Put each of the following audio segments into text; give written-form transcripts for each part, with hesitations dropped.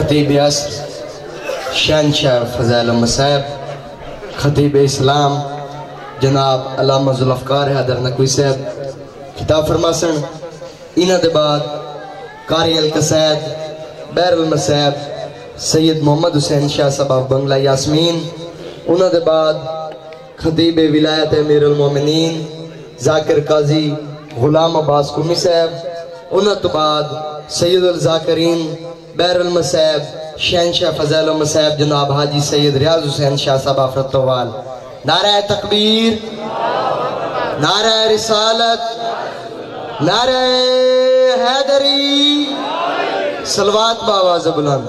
خطیب عصر شہنشاہ فضائل المصائب خطیب اسلام جناب علامہ ذوالفقار حیدر نقوی صاحب خطاب فرماسن. انہاں دے بعد قاری القصائد بحر المصائب سید محمد حسین شاہ صاحب بنگلہ یاسمین. انہاں دے بعد خطیب ولایت امیر المومنین ذاکر قاضی غلام عباس قمی صاحب. انہاں تو بعد سید الذاکرین بحر المصائب شہنشاہ فضائل المصائب جناب حاجی سید ریاض حسین شاہ صاحب آفرتوال. نعرہ تکبیر، نعرہ رسالت، نعرہ حیدری، صلوات بآواز بلند.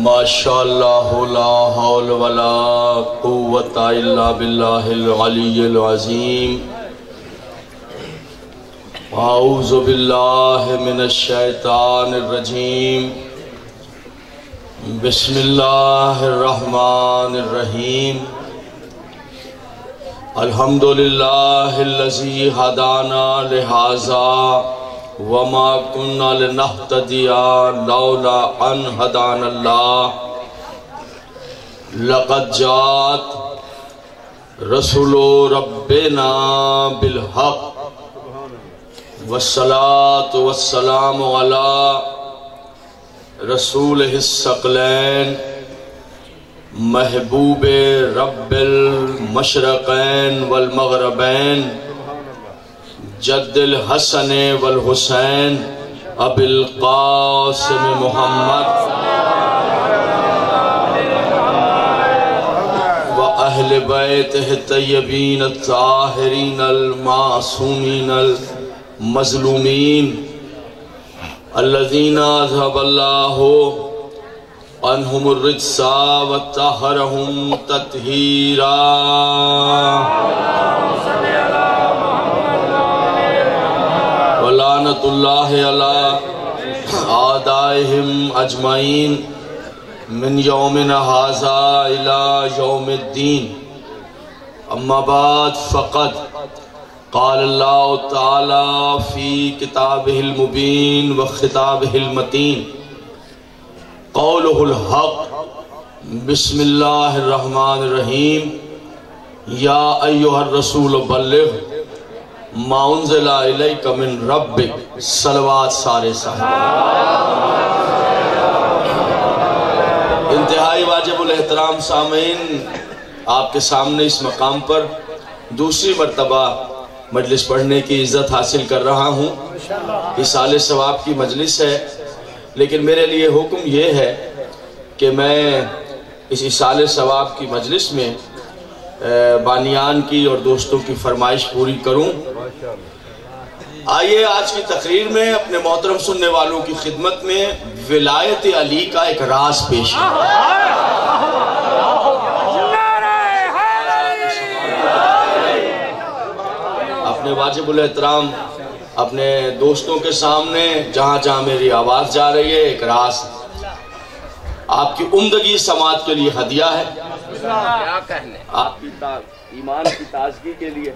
ماشاءاللہ لا حول ولا قوت الا باللہ العلی العظیم. اعوذ باللہ من الشیطان الرجیم. بسم اللہ الرحمن الرحیم. الحمدللہ الذی ہدانا لہذا وما كنا لنهتدي لولا ان هدانا الله. لقد جاءت رسول ربنا بالحق والصلاة والسلام على رسوله الثقلين محبوب رب المشرقين والمغربين جد الحسن والحسین ابی القاسم محمد و اہل بیتہ الطیبین الطاہرین المعصومین المظلومین الذین اذهب اللہ عنہم الرجس وطہرہم تطہیرا. ولعنت اللہ علی اعدائہم اجمعین من یومنا ھذا الی یوم الدین. اما بعد فقد قال اللہ تعالی فی کتابہ المبین و خطابہ المتین قولہ الحق. بسم اللہ الرحمن الرحیم. یا ایہا الرسول بلغ ما انزل الیک من ربک. صلوات سارے صاحب. انتہائی واجب الاحترام سامعین، آپ کے سامنے اس مقام پر دوسری مرتبہ مجلس پڑھنے کی عزت حاصل کر رہا ہوں. اصال ثواب کی مجلس ہے، لیکن میرے لیے حکم یہ ہے کہ میں اس اصال ثواب کی مجلس میں بانیان کی اور دوستوں کی فرمائش پوری کروں. آئیے آج کی تقریر میں اپنے محترم سننے والوں کی خدمت میں ولایت علی کا ایک راز پیش ہے. اپنے واجب الاحترام اپنے دوستوں کے سامنے جہاں جہاں میری آواز جا رہی ہے ایک راز آپ کی عمدگی سماعت کے لیے ہدیہ ہے. کیا کہنے آپ کی ایمان کی تازگی کے لیے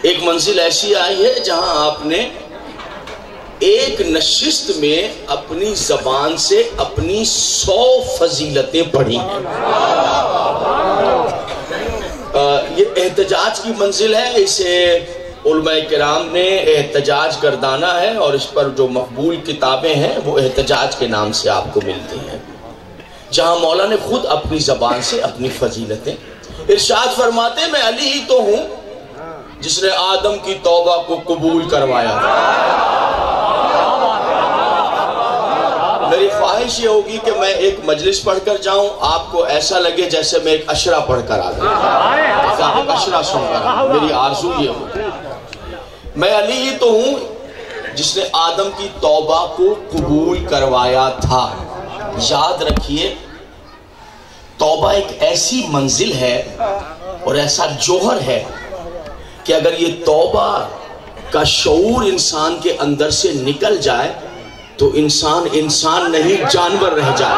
ایک منزل ایسی آئی ہے جہاں آپ نے ایک نشست میں اپنی زبان سے اپنی 100 فضیلتیں پڑھی ہیں. یہ احتجاج کی منزل ہے. اسے علماء کرام نے احتجاج گردانا ہے اور اس پر جو مقبول کتابیں ہیں وہ احتجاج کے نام سے آپ کو ملتی ہیں، جہاں مولا نے خود اپنی زبان سے اپنی فضیلتیں ارشاد فرماتے ہیں. میں علی ہی تو ہوں جس نے آدم کی توبہ کو قبول کروایا. میری خواہش یہ ہوگی کہ میں ایک مجلس پڑھ کر جاؤں، آپ کو ایسا لگے جیسے میں ایک اشرا پڑھ کر آ گیا، اشرا سن کر. میری آرزو یہ ہوگی. میں علی ہی تو ہوں جس نے آدم کی توبہ کو قبول کروایا تھا. یاد رکھیے، توبہ ایک ایسی منزل ہے اور ایسا جوہر ہے کہ اگر یہ توبہ کا شعور انسان کے اندر سے نکل جائے تو انسان نہیں جانور رہ جائے.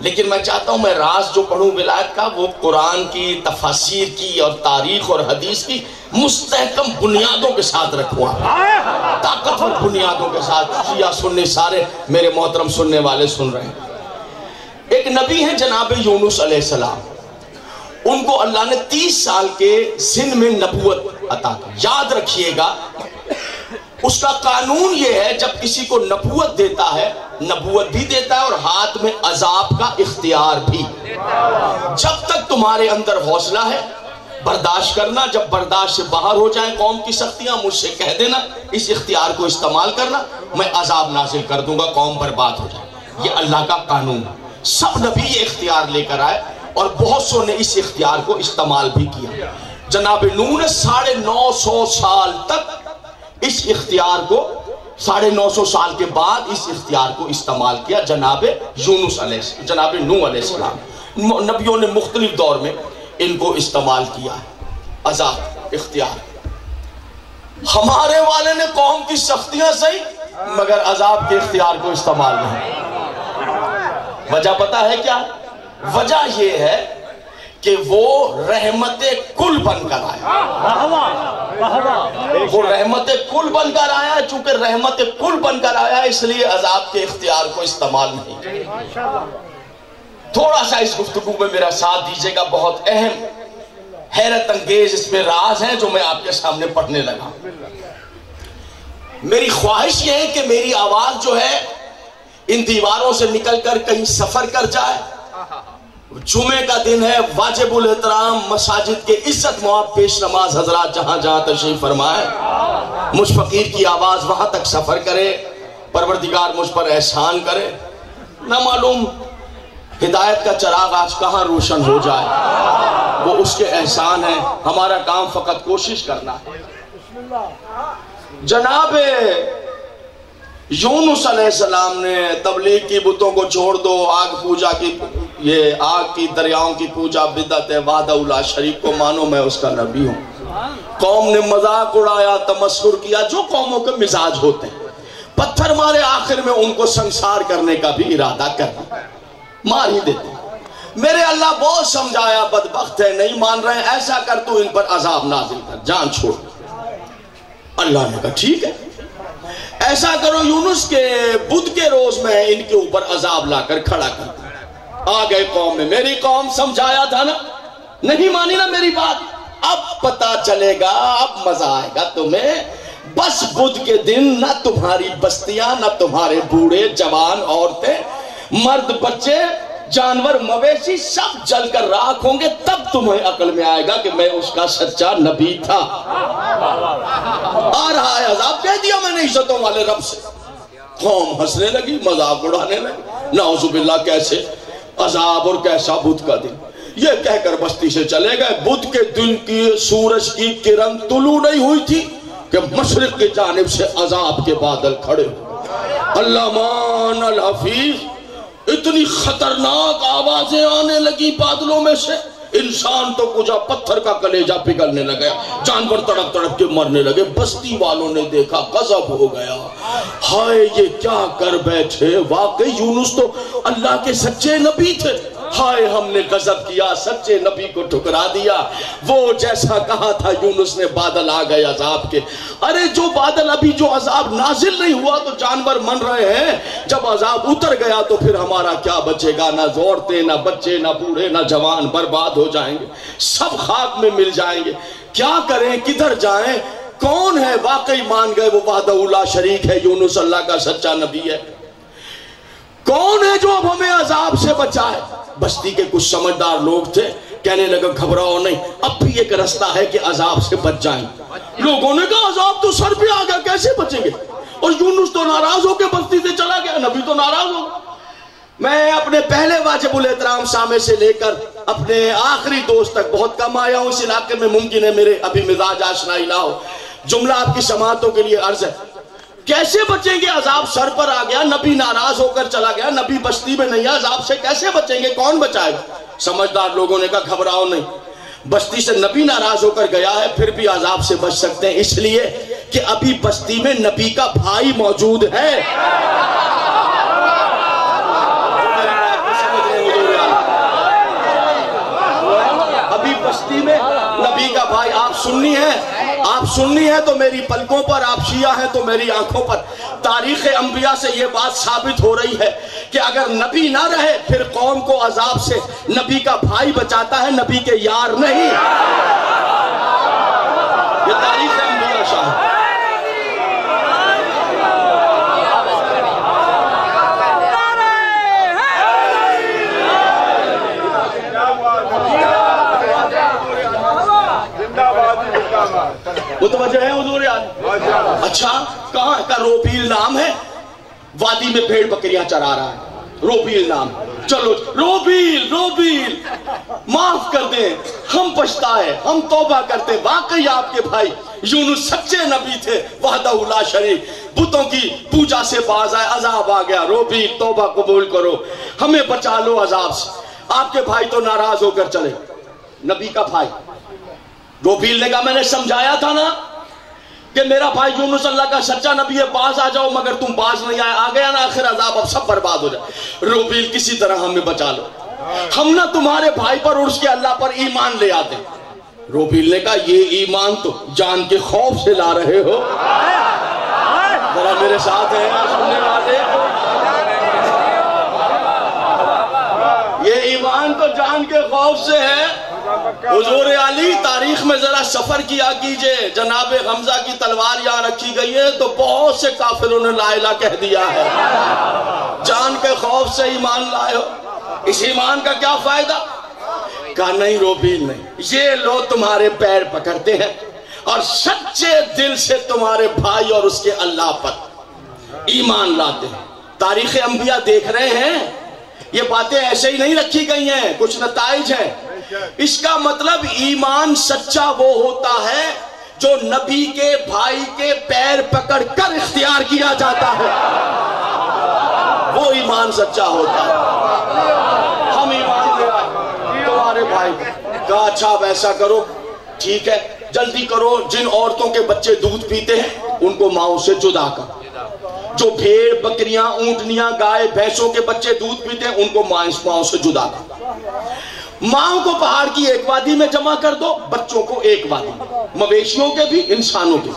لیکن میں چاہتا ہوں میں راز جو پڑھوں ولایت کا وہ قرآن کی تفاسیر کی اور تاریخ اور حدیث کی مستحکم بنیادوں کے ساتھ رکھوں، طاقتور بنیادوں کے ساتھ. شیعہ سنی سارے میرے محترم سننے والے سن رہے ہیں. ایک نبی ہیں جناب یونس علیہ السلام، ان کو اللہ نے 30 سال کے سن میں نبوت عطا کی. یاد رکھیے گا اس کا قانون یہ ہے جب کسی کو نبوت دیتا ہے، نبوت بھی دیتا ہے اور ہاتھ میں عذاب کا اختیار بھی. جب تک تمہارے اندر حوصلہ ہے برداشت کرنا، جب برداشت سے باہر ہو جائیں قوم کی سختیاں مجھ سے کہہ دینا، اس اختیار کو استعمال کرنا، میں عذاب نازل کر دوں گا، قوم برباد ہو جائے. یہ اللہ کا قانون ہے. سب نبی یہ اختیار لے کر آئے اور بہت سو نے اس اختیار کو استعمال بھی کیا. جناب نوح نے 950 سال تک اس اختیار کو 950 سال کے بعد اس اختیار کو استعمال کیا. جناب جناب نوح علیہ السلام، نبیوں نے مختلف دور میں ان کو استعمال کیا ہے. عذاب اختیار. ہمارے والے نے قوم کی سختیاں صحیح مگر عذاب کے اختیار کو استعمال نہیں. وجہ پتا ہے کیا؟ وجہ یہ ہے کہ وہ رحمت کل بن کر آیا. وہ رحمت کل بن کر آیا. چونکہ رحمت کل بن کر آیا اس لیے عذاب کے اختیار کو استعمال نہیں کیا. تھوڑا سا اس گفتگو میں میرا ساتھ دیجئے گا. بہت اہم حیرت انگیز اس میں راز ہیں جو میں آپ کے سامنے پڑھنے لگا. میری خواہش یہ ہے کہ میری آواز جو ہے ان دیواروں سے نکل کر کہیں سفر کر جائے. جمعے کا دن ہے، واجب الاحترام مساجد کے عزت مآب پیش نماز حضرات جہاں جہاں تشریف فرمائے، مجھ فقیر کی آواز وہاں تک سفر کرے. پروردگار مجھ پر احسان کرے. نہ معلوم ہدایت کا چراغ آج کہاں روشن ہو جائے، وہ اس کے احسان ہے. ہمارا کام فقط کوشش کرنا ہے. جناب یونس علیہ السلام نے تبلیغ کی بتوں کو چھوڑ دو، آگ پوجا کی، یہ آگ کی دریاؤں کی پوجا بدعت ہے، وحدہ لا شریک کو مانو، میں اس کا نبی ہوں. قوم نے مذاق اڑایا، تمسخر کیا، جو قوموں کے مزاج ہوتے ہیں. پتھر مارے، آخر میں ان کو سنسار کرنے کا بھی ارادہ کر دیا، مار ہی دیتے. میرے اللہ بہت سمجھایا، بدبخت ہے نہیں مان رہے، ایسا کر تو ان پر عذاب نازل کر، جان چھوڑ. اللہ نے کہا ٹھیک ہے ایسا کرو. یونس کے بدھ کے روز میں ان کے اوپر عذاب لا کر کھڑا کر دیا. آ گئے قوم میں. میری قوم سمجھایا تھا نا، نہیں مانی نا میری بات. اب پتا چلے گا، اب مزہ آئے گا تمہیں. بس بدھ کے دن نہ تمہاری بستیاں، نہ تمہارے بوڑھے جوان عورتیں مرد بچے جانور مویشی سب جل کر راکھ ہوں گے. تب تمہیں عقل میں آئے گا کہ میں اس کا سچا نبی تھا. آ رہا ہے عذاب، کہہ دیا میں نے عزتوں والے رب سے. قوم ہنسنے لگی، مذاق اڑانے لگی. نعوذ باللہ، کیسے عذاب اور کیسا بدھ کا دن. یہ کہہ کر بستی سے چلے گئے. بدھ کے دن کی سورج کی کرن طلوع نہیں ہوئی تھی کہ مشرق کی جانب سے عذاب کے بادل کھڑے. علمان الحفیظ، اتنی خطرناک آوازیں آنے لگی بادلوں میں سے. انسان تو کجا پتھر کا کلیجہ پگھلنے لگا، جانور تڑپ تڑپ کے مرنے لگے. بستی والوں نے دیکھا، غضب ہو گیا. ہائے یہ کیا کر بیٹھے، واقعی یونس تو اللہ کے سچے نبی تھے. ہائے ہم نے غضب کیا، سچے نبی کو ٹھکرا دیا. وہ جیسا کہا تھا یونس نے، بادل آ گئے عذاب کے. ارے جو بادل ابھی جو عذاب نازل نہیں ہوا تو جانور من رہے ہیں، جب عذاب اتر گیا تو پھر ہمارا کیا بچے گا؟ نہ عورتیں، نہ بچے، نہ بوڑھے، نہ جوان، برباد ہو جائیں گے، سب خاک میں مل جائیں گے. کیا کریں، کدھر جائیں؟ کون ہے واقعی مان گئے وہ وحدہ لا شریک ہے، یونس اللہ کا سچا نبی ہے. کون ہے جو اب ہمیں عذاب سے بچائے؟ بستی کے کچھ سمجھدار لوگ تھے، کہنے لگا گھبراؤ نہیں، اب بھی ایک رستہ ہے کہ عذاب سے بچ جائیں. لوگوں نے کہا عذاب تو سر پہ آ گیا، کیسے بچیں گے؟ اور یونس تو ناراض ہو کے بستی سے چلا گیا، نبی تو ناراض ہو. میں اپنے پہلے واجب الاحترام سامع سے لے کر اپنے آخری دوست تک بہت کم آیا ہوں اس علاقے میں. ممکن ہے میرے ابھی مزاج آشنائی نہ ہو. جملہ آپ کی سماعتوں کے لیے عرض ہے. کیسے بچیں گے؟ عذاب سر پر آ گیا، نبی ناراض ہو کر چلا گیا، نبی بستی میں نہیں ہے، عذاب سے کیسے بچیں گے؟ کون بچائے گا؟ سمجھدار لوگوں نے کہا گھبراؤ نہیں، بستی سے نبی ناراض ہو کر گیا ہے، پھر بھی عذاب سے بچ سکتے ہیں، اس لیے کہ ابھی بستی میں نبی کا بھائی موجود ہے. بھائی آپ سنی ہیں تو میری پلکوں پر، آپ شیعہ ہیں تو میری آنکھوں پر. تاریخ انبیاء سے یہ بات ثابت ہو رہی ہے کہ اگر نبی نہ رہے پھر قوم کو عذاب سے نبی کا بھائی بچاتا ہے، نبی کے یار نہیں. یہ تاریخ انبیاء شاہد. متوجہ ہے حضور یاد؟ اچھا کہاں کا روبیل نام ہے، وادی میں بھیڑ بکریاں چرا رہا ہے، روبیل نام. چلو روبیل معاف کر دیں، ہم پچھتائے، ہم توبہ کرتے. واقعی آپ کے بھائی یونس سچے نبی تھے وحدہ لا شریک، بتوں کی پوجا سے باز آئے، عذاب آ گیا. روبیل توبہ قبول کرو، ہمیں بچا لو عذاب سے. آپ کے بھائی تو ناراض ہو کر چلے. نبی کا بھائی روبیل نے کہا میں نے سمجھایا تھا نا کہ میرا بھائی یونس اللہ کا سچا نبی ہے، باز آ جاؤ، مگر تم باز نہیں آئے. آ گیا نا آخر عذاب، اب سب برباد ہو جائے. روبیل کسی طرح ہمیں بچا لو، ہم نہ تمہارے بھائی پر اور اس کے اللہ پر ایمان لے آتے. روبیل نے کہا یہ ایمان تو جان کے خوف سے لا رہے ہو. ذرا میرے ساتھ ہیں سننے والے، یہ ایمان تو جان کے خوف سے ہے. حضور علی تاریخ میں ذرا سفر کیا کیجئے، جناب حمزہ کی تلوار یہاں رکھی گئی ہے تو بہت سے کافروں نے لا الہ کہہ دیا ہے. جان کے خوف سے ایمان لائے ہو، اس ایمان کا کیا فائدہ؟ کہا نہیں روبیل نہیں، یہ لوگ تمہارے پیر پکڑتے ہیں اور سچے دل سے تمہارے بھائی اور اس کے اللہ پر ایمان لاتے ہیں. تاریخ انبیاء دیکھ رہے ہیں، یہ باتیں ایسے ہی نہیں رکھی گئی ہیں، کچھ نتائج ہیں. اس کا مطلب ایمان سچا وہ ہوتا ہے جو نبی کے بھائی کے پیر پکڑ کر اختیار کیا جاتا ہے، وہ ایمان سچا ہوتا ہے. ہم ایمان لے آئے تمہارے بھائی. کہا اچھا ویسا کرو، ٹھیک ہے جلدی کرو، جن عورتوں کے بچے دودھ پیتے ہیں ان کو ماؤں سے جدا کر، جو بھیڑ بکریاں اونٹنیاں گائے بھینسوں کے بچے دودھ پیتے ہیں ان کو ماؤں سے جدا کر. ماؤں کو پہاڑ کی ایک وادی میں جمع کر دو، بچوں کو ایک وادی، مویشیوں کے بھی انسانوں کے.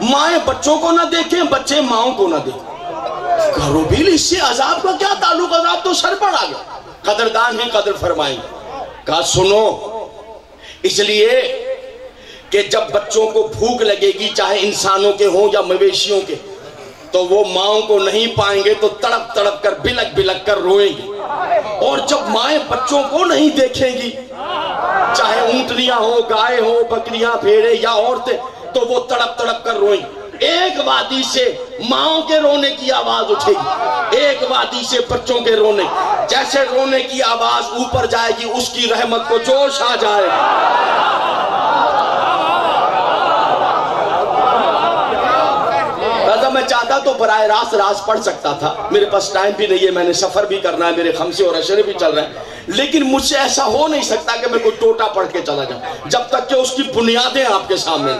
مائیں بچوں کو نہ دیکھیں، بچے ماؤں کو نہ دیکھیں. روبیل اس سے عذاب کا کیا تعلق؟ عذاب تو سر پر آ گیا، قدردان ہی قدر فرمائیں. کہا سنو، اس لیے کہ جب بچوں کو بھوک لگے گی چاہے انسانوں کے ہوں یا مویشیوں کے، تو وہ ماؤں کو نہیں پائیں گے تو تڑپ تڑپ کر بلک بلک کر روئیں گی. اور جب مائیں بچوں کو نہیں دیکھیں گی چاہے اونٹنیاں ہو گائے ہو بکریاں بھیڑے یا عورتیں تو وہ تڑپ تڑپ کر روئیں گی. ایک وادی سے ماؤں کے رونے کی آواز اٹھے گی، ایک وادی سے بچوں کے رونے. جیسے رونے کی آواز اوپر جائے گی اس کی رحمت کو جوش آ جائے گا. میں چاہتا تو براہ راست راز پڑھ سکتا تھا، میرے پاس ٹائم بھی نہیں ہے، میں نے سفر بھی کرنا ہے، میرے خمسے اور عشرے بھی چل رہے ہیں. لیکن مجھ سے ایسا ہو نہیں سکتا کہ میں کوئی ٹوٹا پڑھ کے چلا جاؤں جب تک کہ اس کی بنیادیں آپ کے سامنے.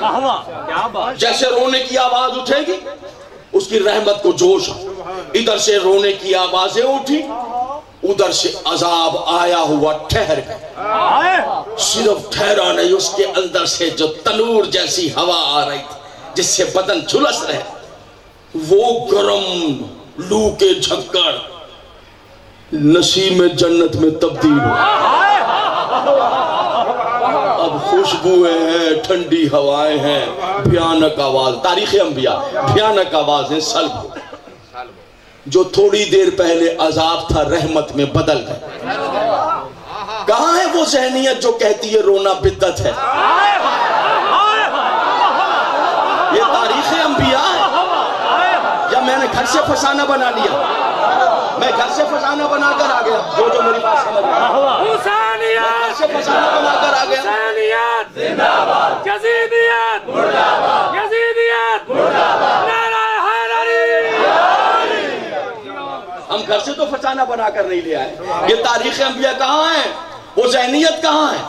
جیسے رونے کی آواز اٹھے گی اس کی رحمت کو جوش، ادھر سے رونے کی آوازیں اٹھی، ادھر سے عذاب آیا ہوا ٹھہر گیا. صرف ٹھہرا نہیں، اس کے اندر سے جو تنور جیسی ہوا آ رہی تھی جس سے بدن جھلس رہے، وہ گرم لو کے جھکڑ نسیم جنت میں تبدیل ہو. اب خوشبوئیں ہیں، ٹھنڈی ہوائیں ہیں، بھیانک آواز. تاریخ انبیاء بھیانک آوازیں سلب ہو. جو تھوڑی دیر پہلے عذاب تھا رحمت میں بدل گئے. کہاں ہے وہ ذہنیت جو کہتی ہے رونا بدعت ہے؟ یہ تاریخ انبیاء ہے. یا میں نے گھر سے فسانہ بنا لیا؟ میں گھر سے فسانہ بنا کر آ گیا. جو میری بات سمجھ رہا ہے، گھر سے فسانہ بنا کر آ گیا. زندہ باد یزیدیت، مردہ باد یزیدیت، مردہ باد نعرہ حیدری. ہم گھر سے تو فسانہ بنا کر نہیں لے آئے. یہ تاریخ انبیاء کہاں ہے؟ وہ ذہنیت کہاں ہے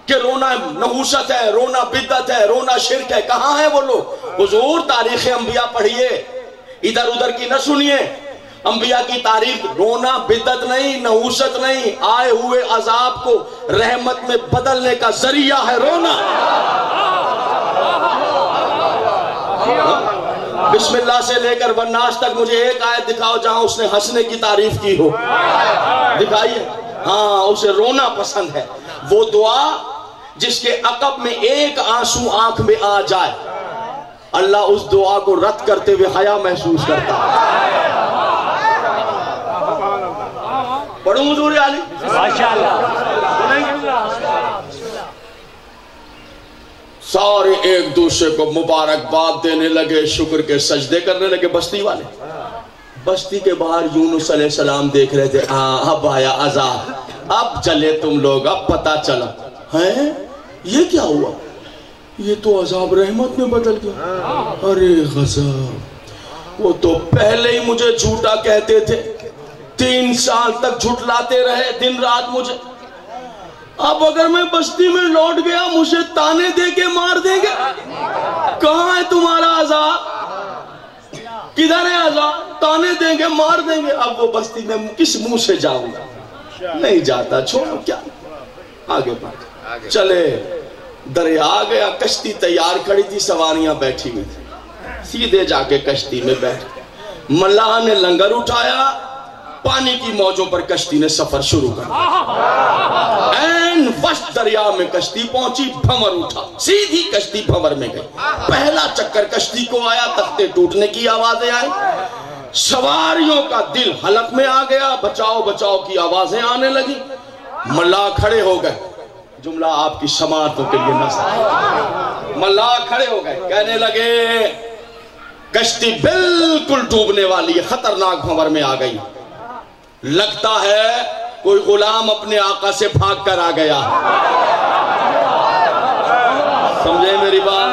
کہ رونا نحوست ہے، رونا بدعت ہے، رونا شرک ہے؟ کہاں ہے وہ لوگ؟ حضور تاریخ انبیاء پڑھیے، ادھر ادھر کی نہ سنیے. انبیاء کی تعریف رونا بدعت نہیں، نحوست نہیں، آئے ہوئے عذاب کو رحمت میں بدلنے کا ذریعہ ہے رونا۔ بسم اللہ سے لے کر والناس تک مجھے ایک آیت دکھاؤ جہاں اس نے ہنسنے کی تعریف کی ہو، دکھائیے۔ ہاں، اسے رونا پسند ہے۔ وہ دعا جس کے عقب میں ایک آنسو آنکھ میں آ جائے، اللہ اس دعا کو رد کرتے ہوئے حیا محسوس کرتا ہے۔ پڑھوں حضور علی؟ سارے ایک دوسرے کو مبارکباد دینے لگے، شکر کے سجدے کرنے لگے۔ بستی والے بستی کے باہر یونس علیہ السلام دیکھ رہے تھے، اب آیا عذاب، اب چلے تم لوگ، اب پتا چلا ہے یہ کیا ہوا، یہ تو عذاب رحمت میں بدل گیا۔ ارے غضب، وہ تو پہلے ہی مجھے جھوٹا کہتے تھے، 3 سال تک جھٹلاتے رہے دن رات مجھے، اب اگر میں بستی میں لوٹ گیا مجھے تانے دے کے مار دیں گے۔ کہاں ہے تمہارا عذاب، کدھر ہے عذاب، تانے دیں گے مار دیں گے۔ اب وہ بستی میں کس منہ سے جاؤں گا، نہیں جاتا، چھوڑو، کیا آگے بڑھ چلے۔ دریا آ گیا، کشتی تیار کھڑی تھی، سواریاں بیٹھی ہوئی تھی، سیدھے جا کے کشتی میں بیٹھ، ملاح نے لنگر اٹھایا، پانی کی موجوں پر کشتی نے سفر شروع کر۔ این وسط دریا میں کشتی پہنچی، بھنور اٹھا، سیدھی کشتی بھنور میں گئی۔ پہلا چکر کشتی کو آیا، تختے ٹوٹنے کی آوازیں آئیں، سواریوں کا دل حلق میں آ گیا، بچاؤ بچاؤ کی آوازیں آنے لگی۔ ملاح کھڑے ہو گئے، جملہ آپ کی سماعتوں کے لیے نصب۔ ملاح کھڑے ہو گئے، کہنے لگے کشتی بالکل ڈوبنے والی ہے، خطرناک بھنور میں آ گئی، لگتا ہے کوئی غلام اپنے آقا سے بھاگ کر آ گیا۔ سمجھے میری بات؟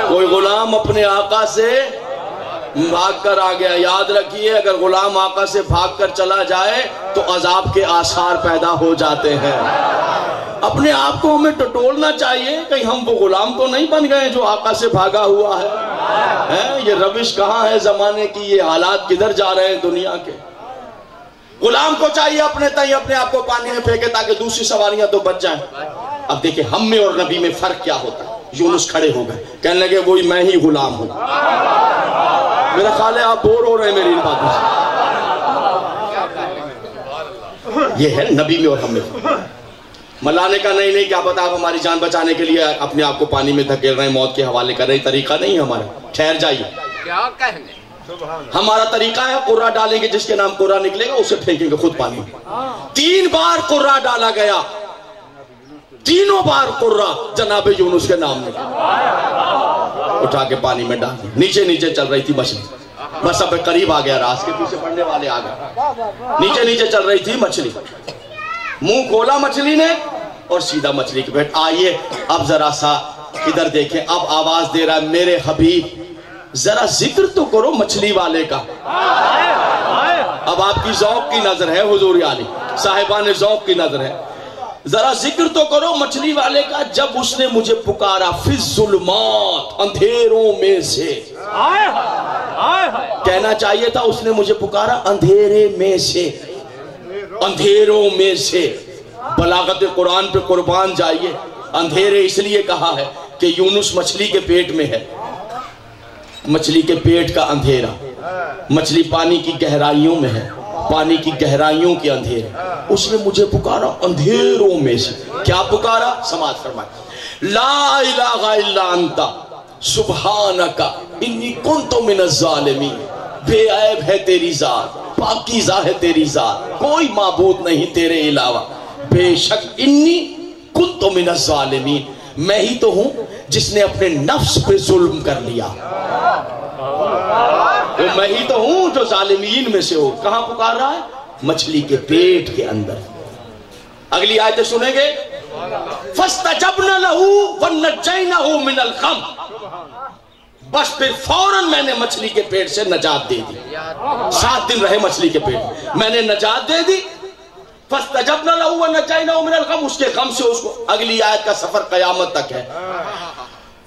کوئی غلام اپنے آقا سے بھاگ کر آ گیا۔ یاد رکھیے، اگر غلام آقا سے بھاگ کر چلا جائے تو عذاب کے آثار پیدا ہو جاتے ہیں۔ اپنے آپ کو ہمیں ٹٹولنا چاہیے، کہیں ہم وہ غلام تو نہیں بن گئے جو آقا سے بھاگا ہوا ہے۔ یہ روش کہاں ہے زمانے کی، یہ حالات کدھر جا رہے ہیں دنیا کے۔ غلام کو چاہیے اپنے تئیں اپنے آپ کو پانی میں پھینکے تاکہ دوسری سواریاں تو بچ جائیں۔ اب دیکھیں ہم میں اور نبی میں فرق کیا ہوتا ہے۔ یونس کھڑے ہو گئے، کہنے لگے وہی میں ہی غلام ہوں۔ میرا خیال ہے آپ بور ہو رہے ہیں میری ان باتوں سے۔ یہ ہے نبی میں اور ہم میں۔ ملانے کا نہیں کیا پتا آپ ہماری جان بچانے کے لیے اپنے آپ کو پانی میں دھکیل رہے ہیں، موت کے حوالے کر رہے ہیں، طریقہ نہیں ہمارا، ٹھہر جائیے۔ کیا کہنے، ہمارا طریقہ ہے قرہ ڈالیں گے، جس کے نام قرہ نکلے گا اسے پھینکیں گے خود پانی میں۔ 3 بار قرہ ڈالا گیا، تینوں بار قرہ جناب یونس کے نام نے اٹھا کے پانی میں ڈال دی۔ نیچے نیچے چل رہی تھی مچھلی، بس اب قریب آ گیا، راس کے پیچھے پڑنے والے آ گئے۔ نیچے نیچے چل رہی تھی مچھلی، منہ کھولا مچھلی نے اور سیدھا مچھلی کے پیٹ۔ آئیے اب ذرا سا ادھر دیکھیں، اب آواز دے رہا ہے میرے حبیب ذرا ذکر تو کرو مچھلی والے کا۔ اب آپ کی ذوق کی نظر ہے حضور علی، صاحبان ذوق کی نظر ہے، ذرا ذکر تو کرو مچھلی والے کا۔ جب اس نے مجھے پکارا فی الظلمات، اندھیروں میں سے، کہنا چاہیے تھا اس نے مجھے پکارا اندھیرے میں سے، اندھیروں میں سے۔ بلاغت قرآن پہ قربان جائیے، اندھیرے اس لیے کہا ہے کہ یونس مچھلی کے پیٹ میں ہے، مچھلی کے پیٹ کا اندھیرا، مچھلی پانی کی گہرائیوں میں ہے، پانی کی گہرائیوں کے اندھیرے۔ اس نے مجھے پکارا اندھیروں میں سے، کیا پکارا؟ سماعت فرمائے، لا الہ الا انت سبحانک انی کنت من الظالمین۔ بے عیب ہے تیری ذات، پاکیزہ ہے تیری ذات، کوئی معبود نہیں تیرے علاوہ۔ بے شک انی کنت من الظالمین، میں ہی تو ہوں جس نے اپنے نفس پہ ظلم کر لیا، میں ہی تو ہوں جو ظالمین میں سے ہو۔ کہاں پکار رہا ہے؟ مچھلی کے پیٹ کے اندر۔ اگلی آیت سنیں گے، فَاسْتَجَبْنَ لَهُ وَنَجَّيْنَهُ مِنَ الْغَمِّ، بس پھر فوراً میں نے مچھلی کے پیٹ سے نجات دے دی۔ 7 دن رہے مچھلی کے پیٹ، میں نے نجات دے دی۔ فَاسْتَجَبْنَ لَهُ وَنَجَّيْنَهُ مِنَ الْغَمِّ، اس کے غم سے اس کو۔ اگلی آیت کا سفر قیامت تک ہے۔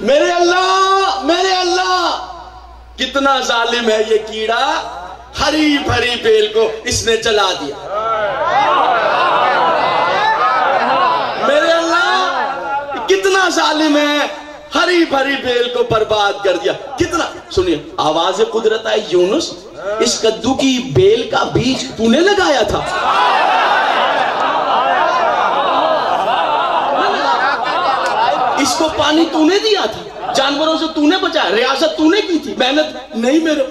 میرے اللہ کتنا ظالم ہے یہ کیڑا، ہری بھری بیل کو اس نے جلا دیا۔ میرے اللہ کتنا ظالم ہے، ہری بھری بیل کو برباد کر دیا۔ کتنا سنیے آواز قدرت ہے، یونس اس کدو کی بیل کا بیج تو نے لگایا تھا؟ اس کو پانی تو نے دیا تھا، جانوروں سے تو نے بچایا، ریاست تو نے کی تھی، محنت نہیں میرے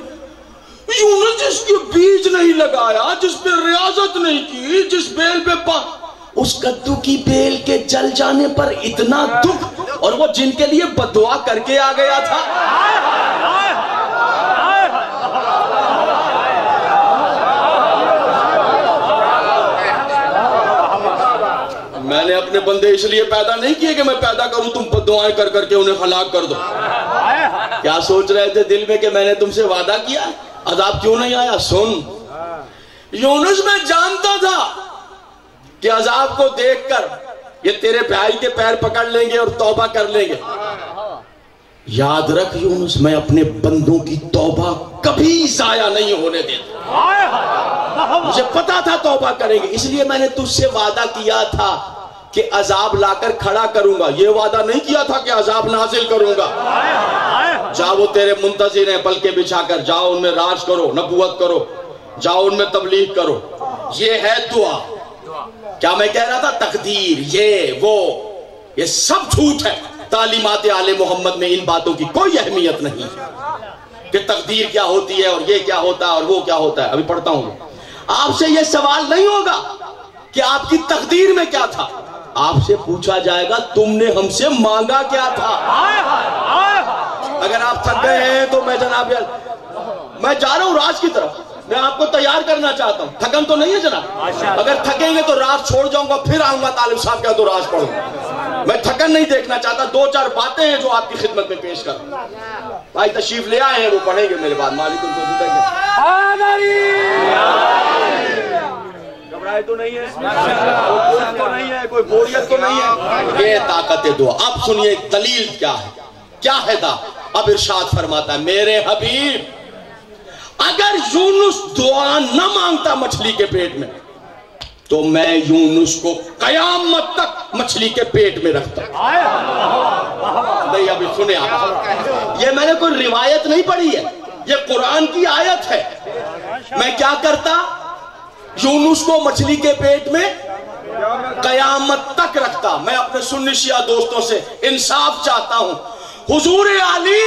یونس جس کے بیج نہیں لگایا، جس پہ ریاضت نہیں کی، جس بیل پہ اس کدو کی بیل کے جل جانے پر اتنا دکھ، اور وہ جن کے لیے بددعا کر کے آ گیا تھا۔ میں نے اپنے بندے اس لیے پیدا نہیں کیے کہ میں پیدا کروں تم بددعائیں کر کر کے انہیں ہلاک کر دو۔ کیا سوچ رہے تھے دل میں کہ میں نے تم سے وعدہ کیا عذاب کیوں نہیں آیا؟ سن یونس، میں جانتا تھا کہ عذاب کو دیکھ کر یہ تیرے بھائی کے پیر پکڑ لیں گے اور توبہ کر لیں گے۔ یاد رکھ یونس، میں اپنے بندوں کی توبہ کبھی ضائع نہیں ہونے دیتا۔ مجھے پتا تھا توبہ کریں گے، اس لیے میں نے تجھ سے وعدہ کیا تھا کہ عذاب لا کر کھڑا کروں گا۔ یہ وعدہ نہیں کیا تھا کہ عذاب نازل کروں گا۔ جا وہ تیرے منتظر ہیں، پلکیں بچھا کر جاؤ ان میں راج کرو، نبوت کرو، جاؤ ان میں تبلیغ کرو۔ یہ ہے دعا۔ کیا میں کہہ رہا تھا؟ تقدیر، یہ وہ، یہ سب جھوٹ ہے۔ تعلیمات آل محمد میں ان باتوں کی کوئی اہمیت نہیں کہ تقدیر کیا ہوتی ہے اور یہ کیا ہوتا ہے اور وہ کیا ہوتا ہے۔ ابھی پڑھتا ہوں، آپ سے یہ سوال نہیں ہوگا کہ آپ کی تقدیر میں کیا تھا، آپ سے پوچھا جائے گا تم نے ہم سے مانگا کیا تھا۔ اگر آپ تھک گئے ہیں تو میں جناب میں جا رہا ہوں راج کی طرف، میں آپ کو تیار کرنا چاہتا ہوں۔ تھکن تو نہیں ہے جناب؟ اگر تھکیں گے تو راج چھوڑ جاؤں گا، پھر آؤں گا طالب صاحب کیا تو راج پڑھوں گا۔ میں تھکن نہیں دیکھنا چاہتا، دو چار باتیں ہیں جو آپ کی خدمت میں پیش کر بھائی تشریف لے آئے ہیں، وہ پڑھیں گے میرے بعد۔ مالک گھبرائے تو نہیں ہے، تو نہیں ہے، کوئی بوریت تو نہیں ہے۔ یہ طاقت دعا۔ اب سنیے دلیل کیا ہے، کیا ہے دا؟ اب ارشاد فرماتا ہے میرے حبیب، اگر یونس دعا نہ مانگتا مچھلی کے پیٹ میں تو میں یونس کو قیامت تک مچھلی کے پیٹ میں رکھتا۔ نہیں ابھی سنیں آپ، یہ میں نے کوئی روایت نہیں پڑھی ہے، یہ قرآن کی آیت ہے۔ میں کیا کرتا؟ یونس کو مچھلی کے پیٹ میں قیامت تک رکھتا۔ میں اپنے سنی شیعہ دوستوں سے انصاف چاہتا ہوں، حضور علی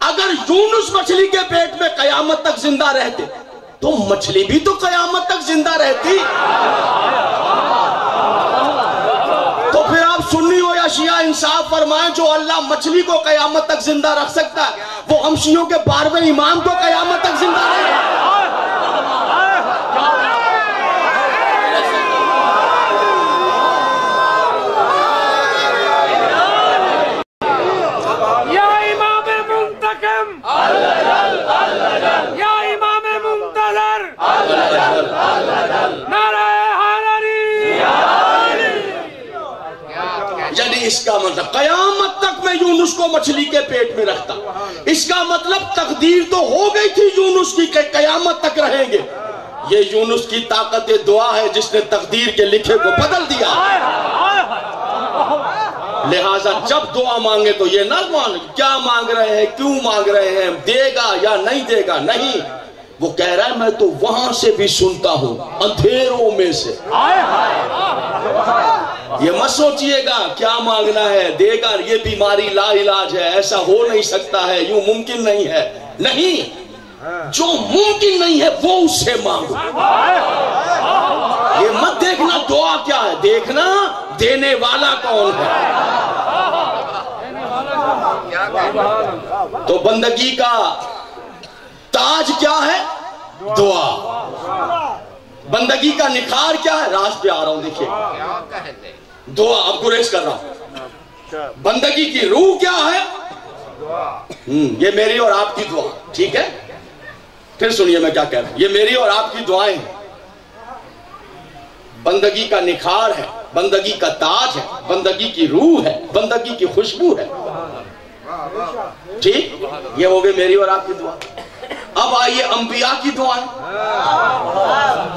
اگر یونس مچھلی کے پیٹ میں قیامت تک زندہ رہتے تو مچھلی بھی تو قیامت تک زندہ رہتی۔ تو پھر آپ سنی ہو یا شیعہ انصاف فرمائیں، جو اللہ مچھلی کو قیامت تک زندہ رکھ سکتا ہے وہ ہم شیعوں کے 12ویں امام کو قیامت تک زندہ رکھے۔ یعنی اس کا مطلب قیامت تک میں یونس کو مچھلی کے پیٹ میں رکھتا۔ اس کا مطلب تقدیر تو ہو گئی تھی یونس کی کہ قیامت تک رہیں گے۔ یہ یونس کی طاقت دعا ہے جس نے تقدیر کے لکھے کو بدل دیا۔ لہٰذا جب دعا مانگے تو یہ نہ مانگے کیا مانگ رہے ہیں، کیوں مانگ رہے ہیں، دے گا یا نہیں دے گا، نہیں۔ وہ کہہ رہا ہے میں تو وہاں سے بھی سنتا ہوں، اندھیروں میں سے۔ یہ مت سوچئے گا کیا مانگنا ہے، دے گا، یہ بیماری لا علاج ہے، ایسا ہو نہیں سکتا ہے، یوں ممکن نہیں ہے۔ نہیں، جو ممکن نہیں ہے وہ اس سے مانگو۔ یہ مت دیکھنا دعا کیا ہے، دیکھنا دینے والا کون ہے۔ تو بندگی کا تاج کیا ہے؟ دعا۔ بندگی کا نکھار کیا ہے؟ راز پہ آ رہا ہوں دیکھیے، دعا۔ اب گریز کر رہا ہوں۔ بندگی کی روح کیا ہے؟ یہ میری اور آپ کی دعا، ٹھیک ہے؟ پھر سنیے میں کیا کہہ رہا ہوں، یہ میری اور آپ کی دعائیں ہیں۔ بندگی کا نکھار ہے، بندگی کا تاج ہے، بندگی کی روح ہے، بندگی کی خوشبو ہے. ٹھیک، یہ ہو گئی میری اور آپ کی دعا. اب آئیے انبیاء کی دعائیں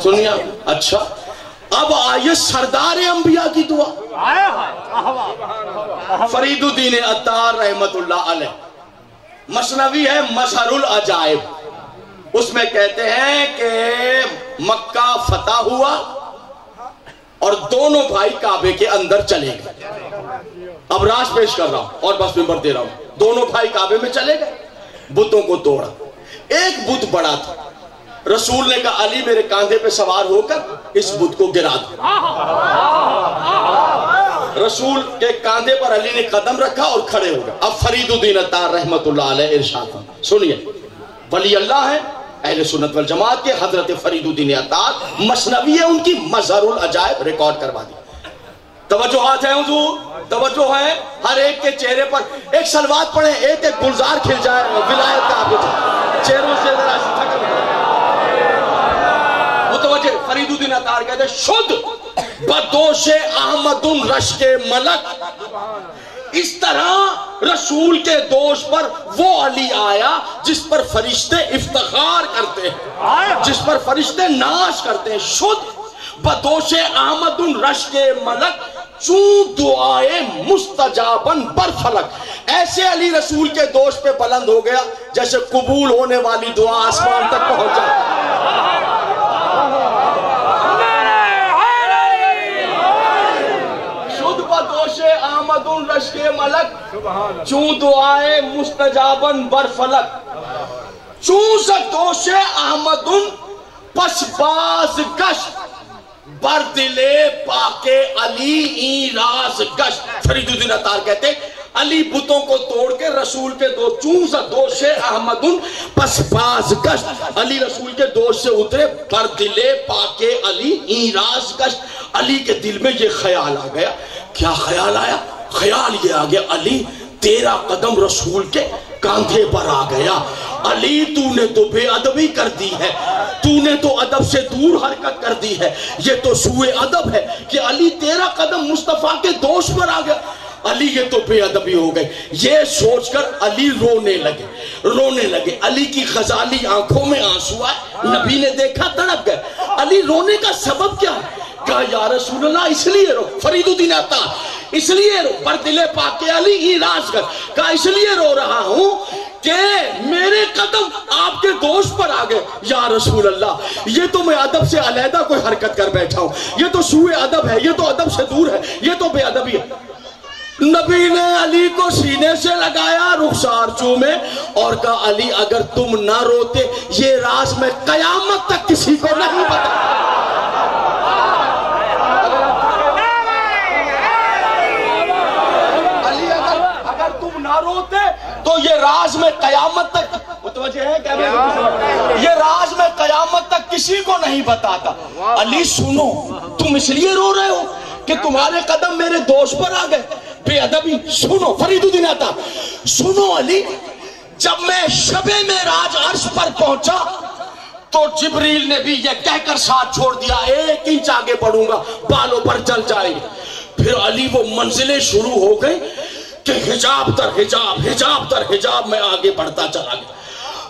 سنیے. اچھا اب آئیے سردار انبیاء کی دعا. فرید الدین عطار رحمت اللہ علیہ، مثنوی ہے مظہر العجائب. اس میں کہتے ہیں کہ مکہ فتح ہوا اور دونوں بھائی کعبے کے اندر چلے گئے. اب راز پیش کر رہا ہوں اور بس ممبر دے رہا ہوں. دونوں بھائی کعبے میں چلے گئے، بتوں کو توڑا. ایک بت بڑا تھا، رسول نے کہا علی میرے کاندھے پہ سوار ہو کر اس بت کو گرا دو. رسول کے کاندھے پر علی نے قدم رکھا اور کھڑے ہو گئے. اب فرید الدین عطار رحمت اللہ علیہ ارشاد سنیے. ولی اللہ ہے اہل سنت والجماعت کے حضرت فرید الدین عطار، مثنوی ہے ان کی مظہر العجائب، ریکارڈ کروا دی. توجہات ہیں حضور، توجہ ہے. ہر ایک کے چہرے پر ایک سلوات پڑھیں، ایک ایک گلزار کھل جائے ولایت کا آپ کو چہروں سے ذرا تھکن. متوجہ. فرید الدین عطار کہتے ہیں شد بدوش احمد رشک ملک، اس طرح رسول کے دوش پر وہ علی آیا جس پر فرشتے افتخار کرتے ہیں، جس پر فرشتے ناز کرتے ہیں. شد بدوش احمد رشک ملک چون دعائے مستجابن برفلک. ایسے علی رسول کے دوش پہ بلند ہو گیا جیسے قبول ہونے والی دعا آسمان تک پہنچ جائے. شد بدوش احمد رشک ملک چون دعائے مستجابن برفلک. چون زدوش احمد پس باز گشت بر دلے پاک علی این راز گشت. فرید الدین عطار کہتے ہیں علی بتوں کو توڑ کے رسول کے دو چونز دوش احمد پس باز گشت، علی رسول کے دوش سے اترے بر دلے پاک علی این راز گشت. علی کے دل میں یہ خیال آ گیا. کیا خیال آیا؟ خیال یہ آ گیا علی تیرا قدم رسول کے کاندھے پر آ گیا. علی تو نے تو بے ادبی کر دی ہے، تو نے تو ادب سے دور حرکت کر دی ہے. یہ تو سوء ادب ہے کہ علی تیرا قدم مصطفیٰ کے دوش پر آ گیا. علی یہ تو بے ادبی ہو گئی. یہ سوچ کر علی رونے لگے. علی کی غزالی آنکھوں میں آنسو آئے. نبی نے دیکھا تڑپ گئے. علی رونے کا سبب کیا ہے؟ کہا یا رسول اللہ اس لیے رو. فرید الدین عطار اس لیے رو بر دل پاک علی ہی راز کر. کہا اس لیے رو رہا ہوں کہ میرے قدم آپ کے دوش پر آ گئے. یا رسول اللہ یہ تو میں ادب سے علیحدہ کوئی حرکت کر بیٹھا ہوں، یہ تو سوء ادب ہے، یہ تو ادب سے دور ہے، یہ تو بے ادبی ہے. نبی نے علی کو سینے سے لگایا، رخسار چومے اور کہا علی اگر تم نہ روتے یہ راز میں قیامت تک کسی کو نہیں بتا. علی اگر تم نہ روتے تو یہ راز میں قیامت تک، متوجہ ہے کیا یہ راز میں قیامت تک کسی کو نہیں بتاتا. علی سنو تم اس لیے رو رہے ہو کہ تمہارے قدم میرے دوش پر آ گئے. بے ادبی. سنو فرید الدین عطار سنو علی جب میں شب معراج عرش پر پہنچا تو جبریل نے بھی یہ کہہ کر ساتھ چھوڑ دیا 1 انچ آگے بڑھوں گا بالوں پر چل جائے گی. پھر علی وہ منزلیں شروع ہو گئی کہ حجاب در حجاب، حجاب در حجاب میں آگے بڑھتا چلا گیا.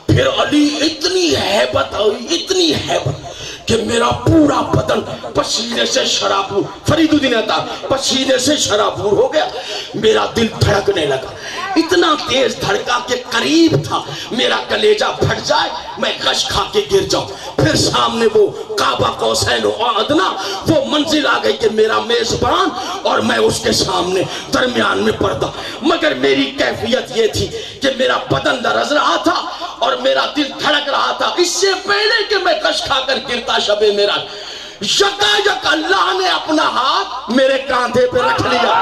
پھر علی اتنی ہیبت ہوئی، اتنی ہیبت کہ میرا پورا بدن پسینے سے شرابور. فرید الدین عطار پسینے سے شرابور ہو گیا. میرا دل دھڑکنے لگا، اتنا تیز دھڑکا کہ قریب تھا میرا کلیجہ پھٹ جائے، میں غش کھا کے گر جاؤں. پھر سامنے وہ کعبہ قوسین و ادنیٰ وہ منزل آ گئی کہ میرا میزبان اور میں اس کے سامنے درمیان میں پردہ. مگر میری کیفیت یہ تھی کہ میرا بدن لرز رہا تھا اور میرا دل دھڑک رہا تھا. اس سے پہلے کہ میں غش کھا کر گرتا شب میرا یکایک اللہ نے اپنا ہاتھ میرے کاندھے پہ رکھ لیا.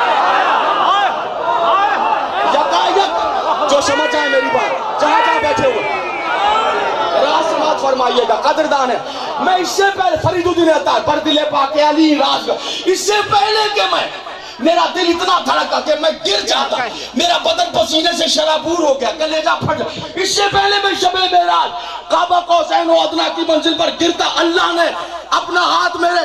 یکایک جو سمجھ آئے میری بات جہاں جہاں بیٹھے ہوئے راز سماعت فرمائیے گا قدردان ہے. میں اس سے پہلے فرید الدین عطار پر دل پاک علی راز، اس سے پہلے کہ میرا دل اتنا دھڑکا کہ میں گر جاتا، میرا بدن پسینے سے شرابور ہو گیا، کلیجہ پھٹ گیا. اس سے پہلے میں شب معراج کعبہ قوسین و ادنیٰ کی منزل پر گرتا، اللہ نے اپنا ہاتھ میرے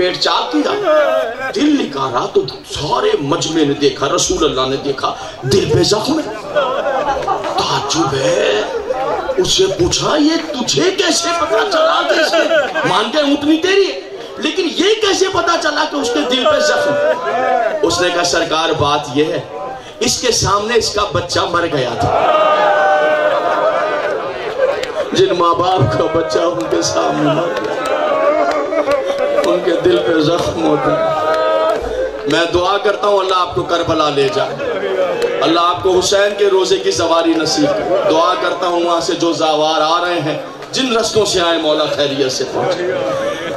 پیٹ چاک کیا, دل نکارا تو سارے مجمع نے دیکھا, رسول اللہ نے دیکھا دل پہ زخم ہے. تعجب ہے, اس سے پوچھا یہ تجھے کیسے پتا چلا کہ اس کے مان کے اونٹنی تیری ہے, لیکن یہ کیسے پتا چلا کہ اس کے دل پہ زخم ہے؟ اس نے کہا سرکار بات یہ ہے, اس کے سامنے اس کا بچہ مر گیا تھا. جن ماں باپ کا بچہ ان کے سامنے مر گیا, ان کے دل پہ زخم ہوتا ہے. میں دعا کرتا ہوں اللہ آپ کو کربلا لے جائے, اللہ آپ کو حسین کے روزے کی سواری نصیب کرے. دعا کرتا ہوں وہاں سے جو زوار آ رہے ہیں, جن رستوں سے آئے مولا خیریت سے پہنچے.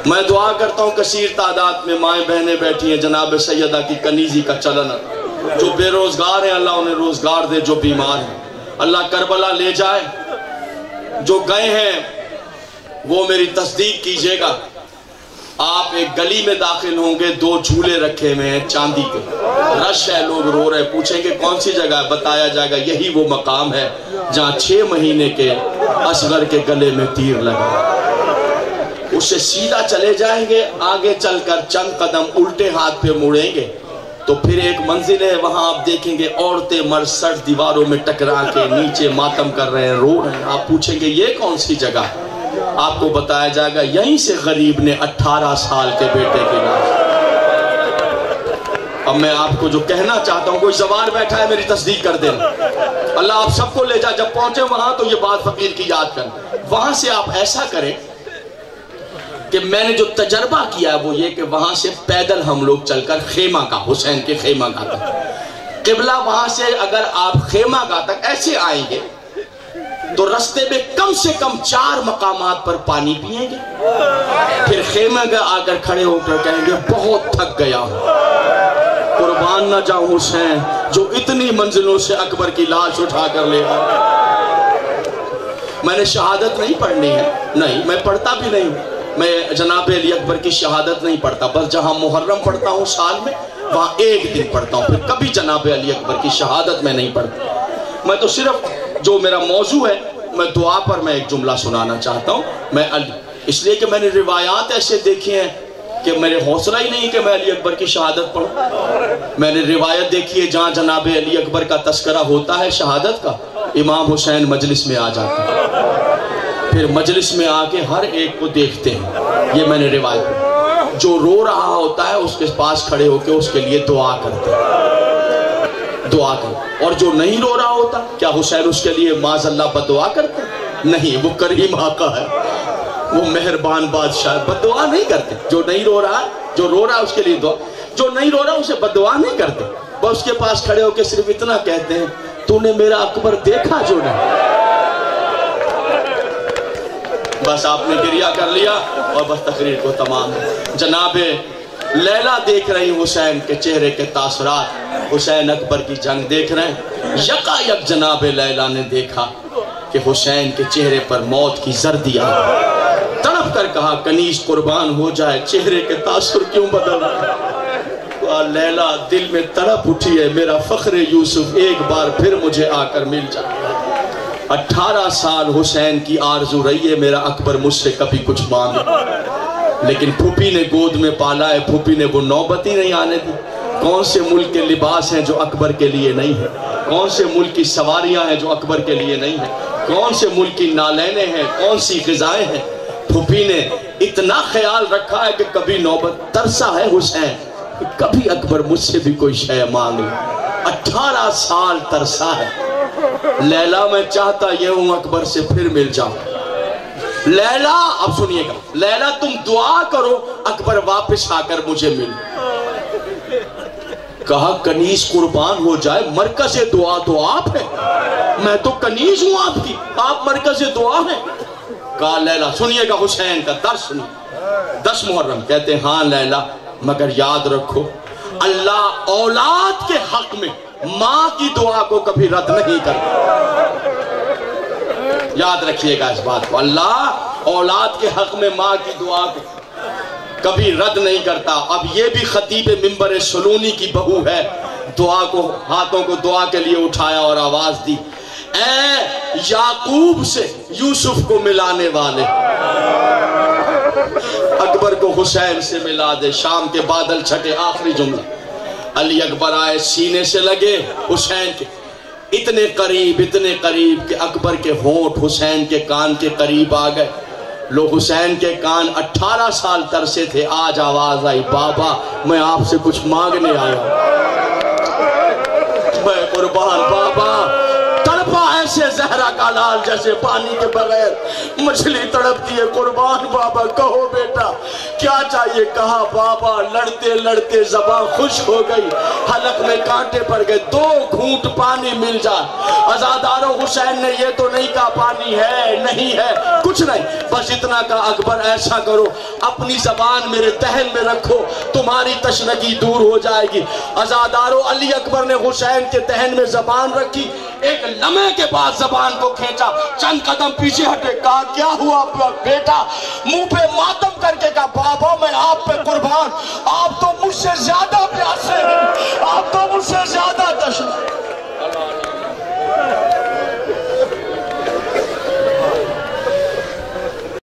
میں دعا کرتا ہوں کثیر تعداد میں مائیں بہنیں بیٹھی ہیں, جناب سیدہ کی کنیزی کا چلن, جو بے روزگار ہیں اللہ انہیں روزگار دے, جو بیمار ہیں اللہ کربلا لے جائے. جو گئے ہیں وہ میری تصدیق کیجئے گا. آپ ایک گلی میں داخل ہوں گے, 2 جھولے رکھے ہوئے ہیں چاندی کے, رش ہے, لوگ رو رہے, پوچھیں گے کون سی جگہ ہے, بتایا جائے گا یہی وہ مقام ہے جہاں 6 مہینے کے اصغر کے گلے میں تیر لگا. اس سے سیدھا چلے جائیں گے, آگے چل کر چند قدم الٹے ہاتھ پہ مڑیں گے تو پھر ایک منزل ہے, وہاں آپ دیکھیں گے عورتیں مرد سٹ دیواروں میں ٹکرا کے نیچے ماتم کر رہے ہیں, رو رہے ہیں. آپ پوچھیں گے یہ کون سی جگہ ہے, آپ کو بتایا جائے گا یہیں سے غریب نے 18 سال کے بیٹے کی لاش. اب میں آپ کو جو کہنا چاہتا ہوں, کوئی زوار بیٹھا ہے میری تصدیق کر دیں, اللہ آپ سب کو لے جائے. جب پہنچے وہاں تو یہ بات فقیر کی یاد کریں. وہاں سے آپ ایسا کریں کہ میں نے جو تجربہ کیا ہے وہ یہ کہ وہاں سے پیدل ہم لوگ چل کر خیمہ کا, حسین کے خیمہ کا تک قبلہ, وہاں سے اگر آپ خیمہ کا تک ایسے آئیں گے تو رستے میں کم سے کم 4 مقامات پر پانی پیئیں گے. پھر خیمہ کا آ کر کھڑے ہو کر کہیں گے بہت تھک گیا ہوں, قربان نہ جاؤں حسین جو اتنی منزلوں سے اکبر کی لاش اٹھا کر لے آئے. میں نے شہادت نہیں پڑھنی ہے, نہیں میں پڑھتا بھی نہیں, میں جناب علی اکبر کی شہادت نہیں پڑھتا, بس جہاں محرم پڑھتا ہوں سال میں وہاں ایک دن پڑھتا ہوں, پھر کبھی جناب علی اکبر کی شہادت میں نہیں پڑھتا. میں تو صرف جو میرا موضوع ہے, میں دعا پر میں ایک جملہ سنانا چاہتا ہوں. میں اس لیے کہ میں نے روایات ایسے دیکھی ہیں کہ میرے حوصلہ ہی نہیں کہ میں علی اکبر کی شہادت پڑھوں. میں نے روایت دیکھی ہے جہاں جناب علی اکبر کا تذکرہ ہوتا ہے شہادت کا, امام حسین مجلس میں آ جاتے ہیں, پھر مجلس میں آ کے ہر ایک کو دیکھتے ہیں. یہ میں نے روایت, جو رو رہا ہوتا ہے اس کے پاس کھڑے ہو کے اس کے لیے دعا کرتے ہیں, دعا کرتے. اور جو نہیں رو رہا ہوتا, کیا حسین اس کے لیے معاذ اللہ بددعا کرتے ہیں؟ نہیں, وہ کریم آقا ہے, وہ مہربان بادشاہ, بددعا نہیں کرتے. جو نہیں رو رہا, جو رو رہا ہے اس کے لیے دعا, جو نہیں رو رہا اسے بددعا نہیں کرتے. وہ اس کے پاس کھڑے ہو کے صرف اتنا کہتے ہیں تو نے میرا اکبر دیکھا جو نہیں. بس آپ نے گریہ کر لیا اور بس تقریر کو تمام. جناب لیلا دیکھ رہی حسین کے چہرے کے تاثرات, حسین اکبر کی جنگ دیکھ رہے ہیں. یکا یک جناب لیلا نے دیکھا کہ حسین کے چہرے پر موت کی زردی آ گئی. تڑپ کر کہا کنیز قربان ہو جائے, چہرے کے تاثر کیوں بدل رہا ہے؟ لیلا دل میں تڑپ اٹھی ہے, میرا فخر یوسف ایک بار پھر مجھے آ کر مل جائے. 18 سال حسین کی آرزو رہی ہے میرا اکبر مجھ سے کبھی کچھ مانگے, لیکن پھوپھی نے گود میں پالا ہے, پھوپھی نے وہ نوبت ہی نہیں آنے دی. کون سے ملک کے لباس ہیں جو اکبر کے لیے نہیں ہیں, کون سے ملک کی سواریاں ہیں جو اکبر کے لیے نہیں ہیں, کون سے ملک کی نالینیں ہیں, کون سی غذائیں ہیں. پھوپھی نے اتنا خیال رکھا ہے کہ کبھی نوبت ترسا ہے حسین کہ کبھی اکبر مجھ سے بھی کوئی شے مانگ لے. 18 سال ترسا ہے. لیلا میں چاہتا یہ ہوں اکبر سے پھر مل جاؤں. لیلا, اب سنیے گا, لیلا تم دعا کرو اکبر واپس آ کر مجھے مل. کہا کنیز قربان ہو جائے, مرکز دعا تو آپ ہے, میں تو کنیز ہوں آپ کی, آپ مرکز دعا ہیں. کہا لیلا سنیے گا حسین کا درس سنیے, 10 محرم. کہتے ہیں ہاں لیلا, مگر یاد رکھو اللہ اولاد کے حق میں ماں کی دعا کو کبھی رد نہیں کرتا. یاد رکھیے گا اس بات کو, اللہ اولاد کے حق میں ماں کی دعا کو کبھی رد نہیں کرتا. اب یہ بھی خطیب منبر سلونی کی بہو ہے, دعا کو, ہاتھوں کو دعا کے لیے اٹھایا اور آواز دی, اے یعقوب سے یوسف کو ملانے والے, اکبر کو حسین سے ملا دے، شام کے بادل چھٹے، آخری جملہ، علی اکبر آئے، سینے سے لگے حسین کے، اتنے قریب کہ اکبر کے ہونٹ حسین کے کان کے قریب آ گئے۔ لوگ حسین کے کان 18 سال ترسے تھے، آج آواز آئی، بابا میں آپ سے کچھ مانگنے آیا ہوں، میں قربان بابا۔ تڑپا ایسے زہرا کا لال جیسے پانی کے بغیر مچھلی تڑپتی ہے، قربان بابا کہو بیٹا کیا چاہیے؟ کہا بابا لڑتے لڑتے زبان خشک ہو گئی، حلق میں کانٹے پڑ گئے، 2 گھونٹ پانی مل جائے۔ عزادارو حسین نے یہ تو نہیں کہا پانی ہے نہیں ہے، کچھ نہیں، بس اتنا کہا اکبر ایسا کرو اپنی زبان میرے دہن میں رکھو، تمہاری تشنگی دور ہو جائے گی۔ عزادارو علی اکبر نے حسین کے دہن میں زبان رکھی، ایک لمحے کے بعد زبان کو کھینچا، چند قدم پیچھے ہٹے، کہا کیا ہوا بیٹا؟ منہ پہ ماتم کر کے کہا بابا میں آپ پہ قربان، آپ تو مجھ سے زیادہ